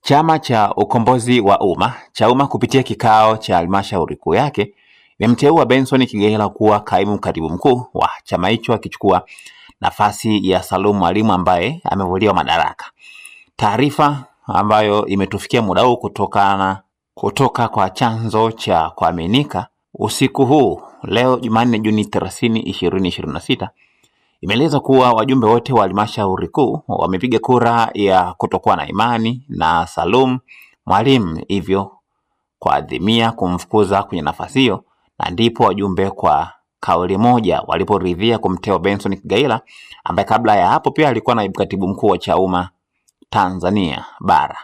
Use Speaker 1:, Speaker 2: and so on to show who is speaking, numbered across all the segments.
Speaker 1: Chama cha Ukombozi wa Umma CHAUMMA kupitia kikao cha halmashauri kuu yake imemteua Benson Kigaila kuwa kaimu katibu mkuu wa chama hicho, akichukua nafasi ya Salum Mwalimu ambaye amevuliwa madaraka. Taarifa ambayo imetufikia muda huu kutoka kwa chanzo cha kuaminika usiku huu leo Jumanne Juni 30, 2026 imeeleza kuwa wajumbe wote wa halmashauri kuu wamepiga kura ya kutokuwa na imani na Salum Mwalimu, hivyo kuadhimia kumfukuza kwenye nafasi hiyo, na ndipo wajumbe kwa kauli moja waliporidhia kumteua Benson Kigaila ambaye kabla ya hapo pia alikuwa naibu katibu mkuu wa CHAUMMA Tanzania bara.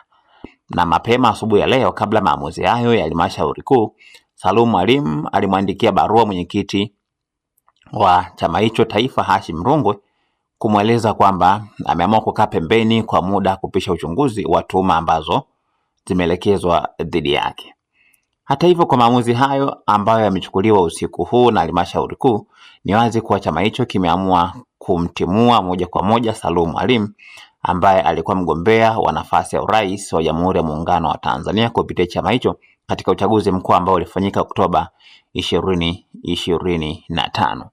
Speaker 1: Na mapema asubuhi ya leo, kabla maamuzi hayo ya halmashauri kuu, Salum Mwalimu alimwandikia barua mwenyekiti wa chama hicho taifa Hashim Rungwe kumweleza kwamba ameamua kukaa pembeni kwa muda kupisha uchunguzi wa tuhuma ambazo zimeelekezwa dhidi yake. Hata hivyo, kwa maamuzi hayo ambayo yamechukuliwa usiku huu na halmashauri kuu, ni wazi kuwa chama hicho kimeamua kumtimua moja kwa moja Salum Mwalimu ambaye alikuwa mgombea wa nafasi ya urais wa Jamhuri ya Muungano wa Tanzania kupitia chama hicho katika uchaguzi mkuu ambao ulifanyika Oktoba 2025.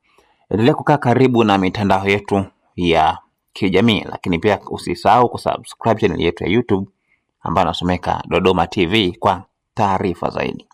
Speaker 1: Endelea kukaa karibu na mitandao yetu ya kijamii, lakini pia usisahau kusubscribe channel yetu ya YouTube ambayo inasomeka Dodoma TV kwa taarifa zaidi.